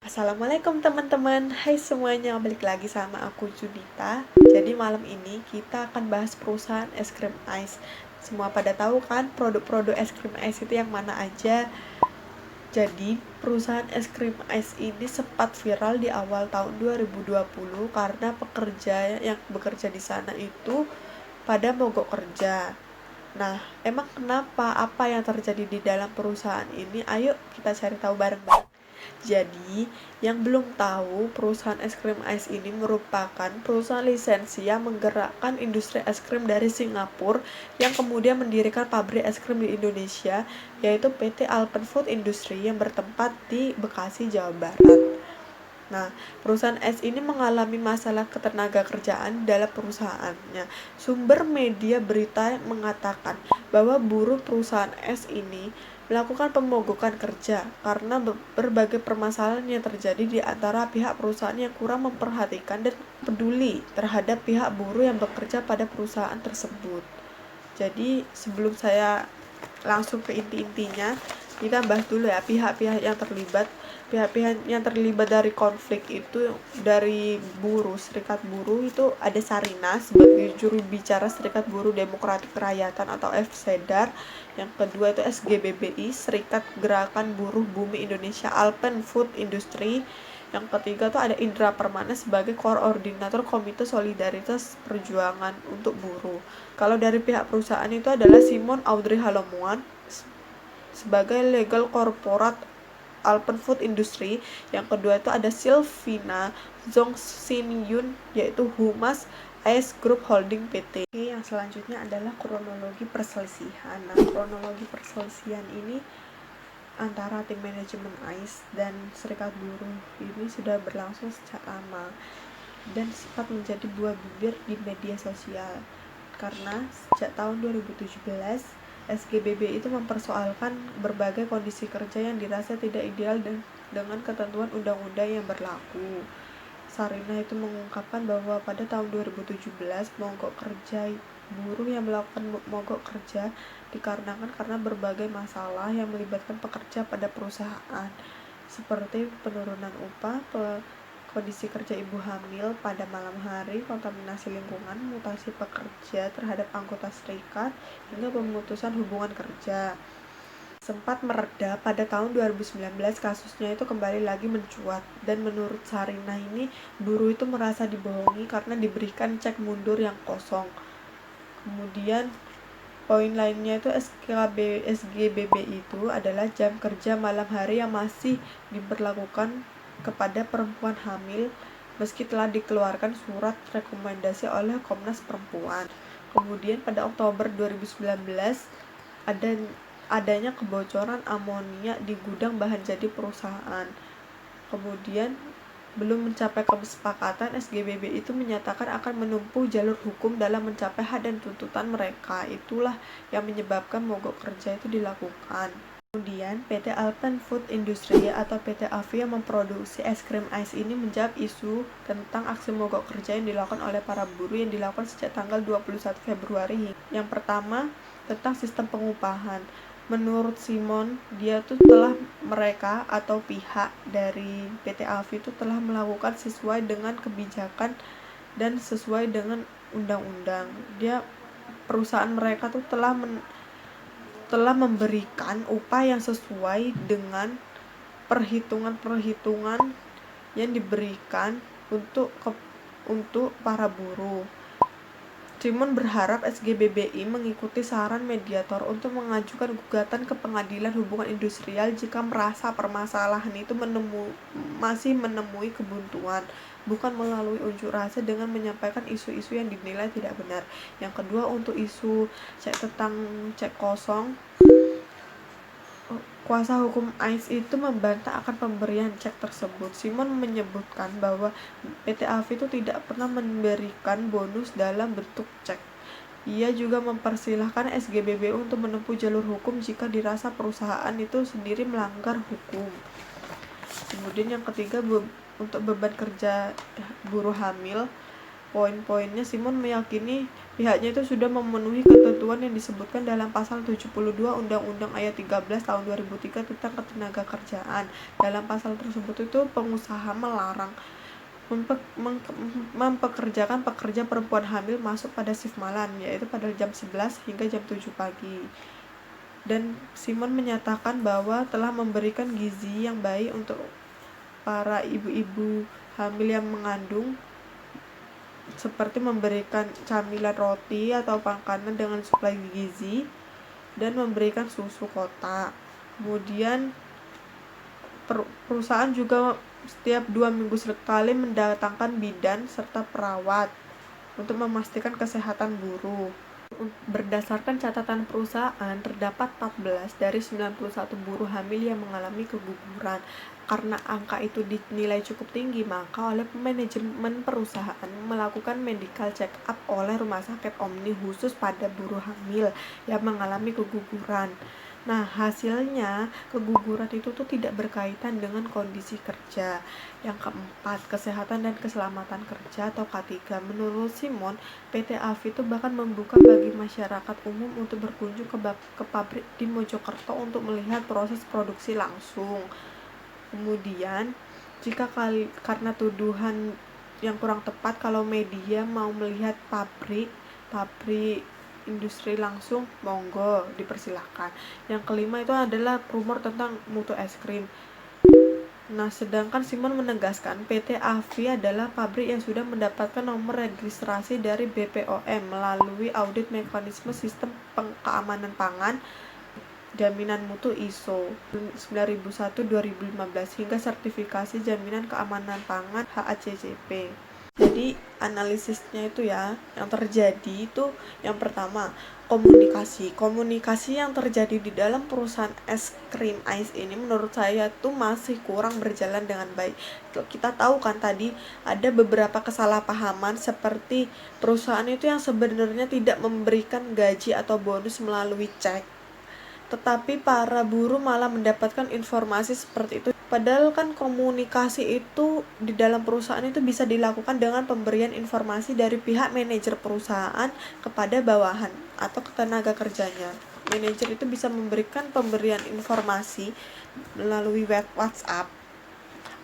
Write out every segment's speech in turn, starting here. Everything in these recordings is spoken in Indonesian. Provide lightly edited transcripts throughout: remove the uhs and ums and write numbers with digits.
Assalamualaikum teman-teman. Hai semuanya, balik lagi sama aku Junita. Jadi malam ini kita akan bahas perusahaan es krim ice. Semua pada tahu kan produk-produk es krim ice itu yang mana aja. Jadi perusahaan es krim ice ini sempat viral di awal tahun 2020 karena pekerja yang bekerja di sana itu pada mogok kerja. Nah, emang kenapa? Apa yang terjadi di dalam perusahaan ini? Ayo kita cari tahu bareng-bareng. Jadi, yang belum tahu, perusahaan es krim ice ini merupakan perusahaan lisensi yang menggerakkan industri es krim dari Singapura yang kemudian mendirikan pabrik es krim di Indonesia, yaitu PT Alpenfood Industry yang bertempat di Bekasi, Jawa Barat. Nah, perusahaan es ini mengalami masalah ketenaga kerjaan dalam perusahaannya. Sumber media berita mengatakan bahwa buruh perusahaan es ini melakukan pemogokan kerja karena berbagai permasalahan yang terjadi di antara pihak perusahaan yang kurang memperhatikan dan peduli terhadap pihak buruh yang bekerja pada perusahaan tersebut. Jadi, sebelum saya langsung ke inti-intinya, kita bahas dulu ya pihak-pihak yang terlibat. Pihak-pihak yang terlibat dari konflik itu dari buruh, Serikat Buruh itu ada Sarina sebagai juru bicara Serikat Buruh Demokratik Kerakyatan atau FSEDAR. Yang kedua itu SGBBI, Serikat Gerakan Buruh Bumi Indonesia Alpen Food Industry. Yang ketiga tuh ada Indra Permana sebagai koordinator Komite Solidaritas Perjuangan untuk Buruh. Kalau dari pihak perusahaan itu adalah Simon Audrey Halomuan sebagai legal corporate Alpen Food Industry. Yang kedua itu ada Silvina Zong Sin Yun yaitu Humas Ice Group Holding PT. Yang selanjutnya adalah kronologi perselisihan. Nah, kronologi perselisihan ini antara tim manajemen ICE dan Serikat Buruh ini sudah berlangsung sejak lama dan sempat menjadi buah bibir di media sosial karena sejak tahun 2017 SGBB itu mempersoalkan berbagai kondisi kerja yang dirasa tidak ideal dengan ketentuan undang-undang yang berlaku. Sarina itu mengungkapkan bahwa pada tahun 2017 mogok kerja buruh yang melakukan mogok kerja dikarenakan karena berbagai masalah yang melibatkan pekerja pada perusahaan seperti penurunan upah, kondisi kerja ibu hamil pada malam hari, kontaminasi lingkungan, mutasi pekerja terhadap anggota serikat, hingga pemutusan hubungan kerja. Sempat mereda pada tahun 2019, kasusnya itu kembali lagi mencuat, dan menurut Sarina ini buruh itu merasa dibohongi karena diberikan cek mundur yang kosong. Kemudian poin lainnya itu SGBB itu adalah jam kerja malam hari yang masih diberlakukan kepada perempuan hamil meski telah dikeluarkan surat rekomendasi oleh Komnas Perempuan. Kemudian pada Oktober 2019 adanya kebocoran amonia di gudang bahan jadi perusahaan. Kemudian belum mencapai kesepakatan, SGBB itu menyatakan akan menempuh jalur hukum dalam mencapai hak dan tuntutan mereka. Itulah yang menyebabkan mogok kerja itu dilakukan. Kemudian PT Alpen Food Industry atau PT AFI yang memproduksi es krim ice ini menjawab isu tentang aksi mogok kerja yang dilakukan oleh para buruh yang dilakukan sejak tanggal 21 Februari. Yang pertama, tentang sistem pengupahan. Menurut Simon, mereka atau pihak dari PT AFI itu telah melakukan sesuai dengan kebijakan dan sesuai dengan undang-undang. Perusahaan mereka tuh telah memberikan upah yang sesuai dengan perhitungan yang diberikan untuk para buruh. Simon berharap SGBBI mengikuti saran mediator untuk mengajukan gugatan ke pengadilan hubungan industrial jika merasa permasalahan itu masih menemui kebuntuan, bukan melalui unjuk rasa dengan menyampaikan isu-isu yang dinilai tidak benar. Yang kedua, untuk isu cek kosong, kuasa hukum ICE itu membantah akan pemberian cek tersebut. Simon menyebutkan bahwa PT AFI itu tidak pernah memberikan bonus dalam bentuk cek. Ia juga mempersilahkan SGBB untuk menempuh jalur hukum jika dirasa perusahaan itu sendiri melanggar hukum. Kemudian yang ketiga, untuk beban kerja buruh hamil, poin-poinnya Simon meyakini pihaknya itu sudah memenuhi ketentuan yang disebutkan dalam pasal 72 Undang-Undang Ayat 13 tahun 2003 tentang ketenagakerjaan. Dalam pasal tersebut itu pengusaha melarang mempekerjakan pekerja perempuan hamil masuk pada shift malam, yaitu pada jam 11 hingga jam 7 pagi. Dan Simon menyatakan bahwa telah memberikan gizi yang baik untuk para ibu-ibu hamil yang mengandung, seperti memberikan camilan roti atau makanan dengan suplai gizi dan memberikan susu kotak. Kemudian perusahaan juga setiap 2 minggu sekali mendatangkan bidan serta perawat untuk memastikan kesehatan buruh. Berdasarkan catatan perusahaan, terdapat 14 dari 91 buruh hamil yang mengalami keguguran. Karena angka itu dinilai cukup tinggi, maka oleh manajemen perusahaan melakukan medical check up oleh rumah sakit Omni khusus pada buruh hamil yang mengalami keguguran. Nah, hasilnya keguguran itu tuh tidak berkaitan dengan kondisi kerja. Yang keempat, kesehatan dan keselamatan kerja atau K3. Menurut Simon, PT AFI itu bahkan membuka bagi masyarakat umum untuk berkunjung ke pabrik di Mojokerto untuk melihat proses produksi langsung. Kemudian, jika karena tuduhan yang kurang tepat kalau media mau melihat pabrik industri langsung, monggo dipersilahkan. Yang kelima itu adalah rumor tentang mutu es krim. Nah, sedangkan Simon menegaskan PT AFI adalah pabrik yang sudah mendapatkan nomor registrasi dari BPOM melalui audit mekanisme sistem keamanan pangan jaminan mutu ISO 9001-2015 hingga sertifikasi jaminan keamanan pangan HACCP. Jadi analisisnya itu ya, yang terjadi itu yang pertama komunikasi yang terjadi di dalam perusahaan es krim Ice ini menurut saya tuh masih kurang berjalan dengan baik. Kita tahu kan tadi ada beberapa kesalahpahaman, seperti perusahaan itu yang sebenarnya tidak memberikan gaji atau bonus melalui cek, tetapi para buruh malah mendapatkan informasi seperti itu. Padahal kan komunikasi itu di dalam perusahaan itu bisa dilakukan dengan pemberian informasi dari pihak manajer perusahaan kepada bawahan atau ke tenaga kerjanya. Manajer itu bisa memberikan pemberian informasi melalui web WhatsApp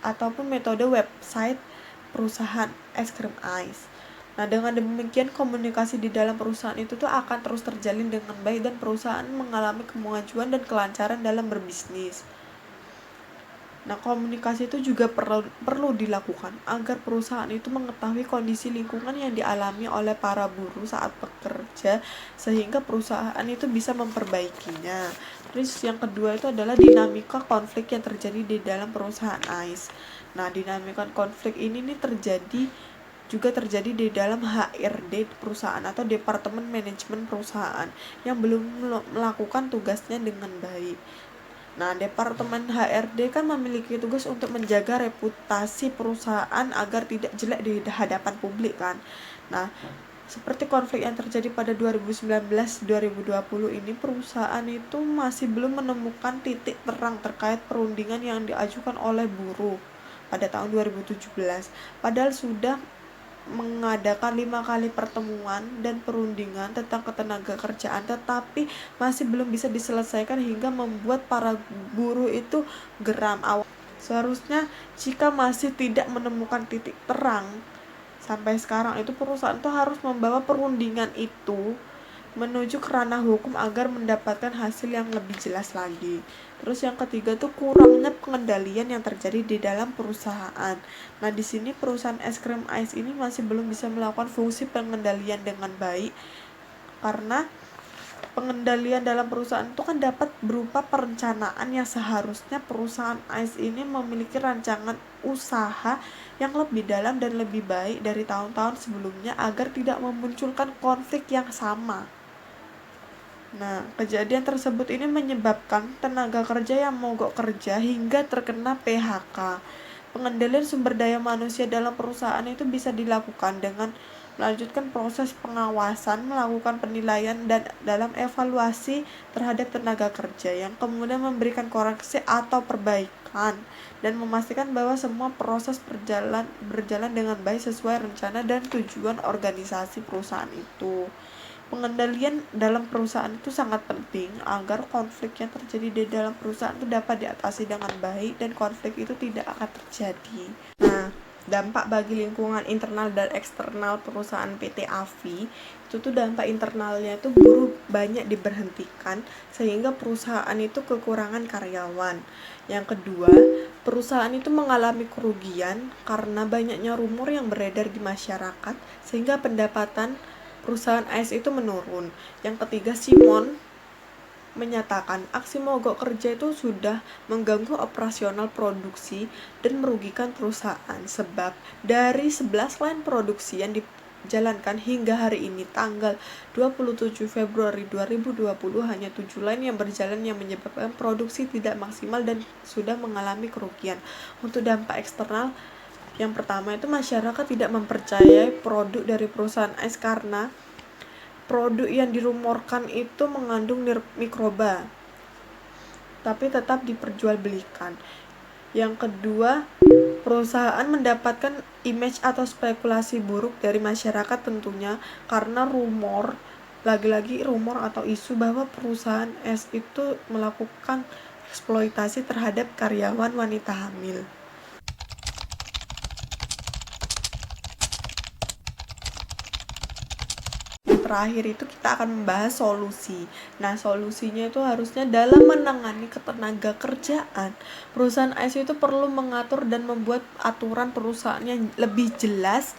ataupun metode website perusahaan es krim Ice. Nah, dengan demikian komunikasi di dalam perusahaan itu tuh akan terus terjalin dengan baik dan perusahaan mengalami kemajuan dan kelancaran dalam berbisnis. Nah, komunikasi itu juga perlu dilakukan agar perusahaan itu mengetahui kondisi lingkungan yang dialami oleh para buruh saat bekerja, sehingga perusahaan itu bisa memperbaikinya. Terus yang kedua itu adalah dinamika konflik yang terjadi di dalam perusahaan Ice. Nah, dinamika konflik ini nih terjadi di dalam HRD perusahaan atau Departemen Manajemen Perusahaan yang belum melakukan tugasnya dengan baik. Nah, Departemen HRD kan memiliki tugas untuk menjaga reputasi perusahaan agar tidak jelek di hadapan publik kan. Nah, seperti konflik yang terjadi pada 2019-2020 ini, perusahaan itu masih belum menemukan titik terang terkait perundingan yang diajukan oleh buruh pada tahun 2017. Padahal sudah mengadakan 5 kali pertemuan dan perundingan tentang ketenagakerjaan, tetapi masih belum bisa diselesaikan hingga membuat para buruh itu geram. Seharusnya jika masih tidak menemukan titik terang sampai sekarang, itu perusahaan itu harus membawa perundingan itu menuju ke ranah hukum agar mendapatkan hasil yang lebih jelas lagi. Terus yang ketiga tuh kurangnya pengendalian yang terjadi di dalam perusahaan. Nah, di sini perusahaan es krim Ice ini masih belum bisa melakukan fungsi pengendalian dengan baik, karena pengendalian dalam perusahaan itu kan dapat berupa perencanaan yang seharusnya perusahaan Ice ini memiliki rancangan usaha yang lebih dalam dan lebih baik dari tahun-tahun sebelumnya agar tidak memunculkan konflik yang sama. Nah, kejadian tersebut ini menyebabkan tenaga kerja yang mogok kerja hingga terkena PHK. Pengendalian sumber daya manusia dalam perusahaan itu bisa dilakukan dengan melanjutkan proses pengawasan, melakukan penilaian dan dalam evaluasi terhadap tenaga kerja yang kemudian memberikan koreksi atau perbaikan perusahaan dan memastikan bahwa semua proses berjalan dengan baik sesuai rencana dan tujuan organisasi perusahaan itu. Pengendalian dalam perusahaan itu sangat penting agar konflik yang terjadi di dalam perusahaan itu dapat diatasi dengan baik dan konflik itu tidak akan terjadi. Nah, dampak bagi lingkungan internal dan eksternal perusahaan PT AVI itu tuh dampak internalnya itu buruh banyak diberhentikan sehingga perusahaan itu kekurangan karyawan. Yang kedua, perusahaan itu mengalami kerugian karena banyaknya rumor yang beredar di masyarakat sehingga pendapatan perusahaan AS itu menurun. Yang ketiga, Simon menyatakan aksi mogok kerja itu sudah mengganggu operasional produksi dan merugikan perusahaan sebab dari 11 line produksi yang dijalankan hingga hari ini tanggal 27 Februari 2020 hanya 7 line yang berjalan yang menyebabkan produksi tidak maksimal dan sudah mengalami kerugian. Untuk dampak eksternal, yang pertama itu masyarakat tidak mempercayai produk dari perusahaan AS karena produk yang dirumorkan itu mengandung mikroba tapi tetap diperjualbelikan. Yang kedua, perusahaan mendapatkan image atau spekulasi buruk dari masyarakat tentunya karena rumor, lagi-lagi rumor atau isu bahwa perusahaan AS itu melakukan eksploitasi terhadap karyawan wanita hamil. Terakhir itu kita akan membahas solusi. Nah, solusinya itu harusnya dalam menangani ketenaga kerjaan, perusahaan AS itu perlu mengatur dan membuat aturan perusahaan yang lebih jelas,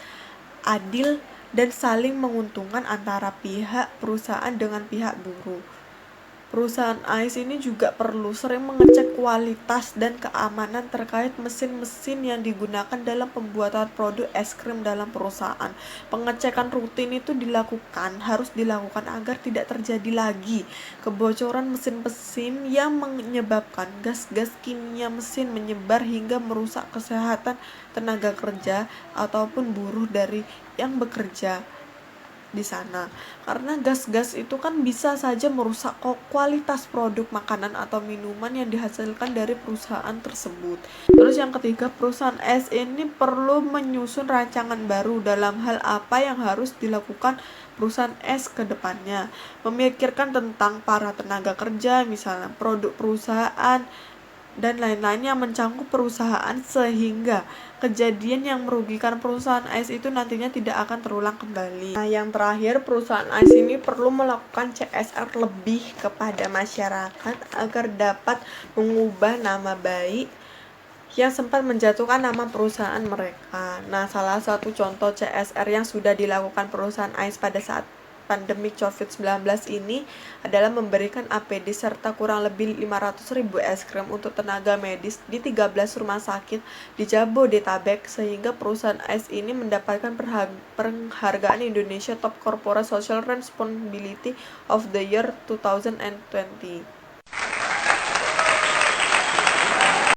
adil, dan saling menguntungkan antara pihak perusahaan dengan pihak buruh. Perusahaan AS ini juga perlu sering mengecek kualitas dan keamanan terkait mesin-mesin yang digunakan dalam pembuatan produk es krim dalam perusahaan. Pengecekan rutin itu harus dilakukan agar tidak terjadi lagi kebocoran mesin-mesin yang menyebabkan gas-gas kimia mesin menyebar hingga merusak kesehatan tenaga kerja ataupun buruh dari yang bekerja di sana, karena gas-gas itu kan bisa saja merusak kualitas produk makanan atau minuman yang dihasilkan dari perusahaan tersebut. Terus yang ketiga, perusahaan es ini perlu menyusun rancangan baru dalam hal apa yang harus dilakukan perusahaan es ke depannya, memikirkan tentang para tenaga kerja, misalnya produk perusahaan dan lain-lain yang mencangkup perusahaan sehingga kejadian yang merugikan perusahaan AS itu nantinya tidak akan terulang kembali. Nah, yang terakhir, perusahaan AS ini perlu melakukan CSR lebih kepada masyarakat agar dapat mengubah nama baik yang sempat menjatuhkan nama perusahaan mereka. Nah, salah satu contoh CSR yang sudah dilakukan perusahaan AS pada saat pandemi COVID-19 ini adalah memberikan APD serta kurang lebih 500.000 es krim untuk tenaga medis di 13 rumah sakit di Jabodetabek sehingga perusahaan AS ini mendapatkan penghargaan Indonesia Top Corporate Social Responsibility of the Year 2020.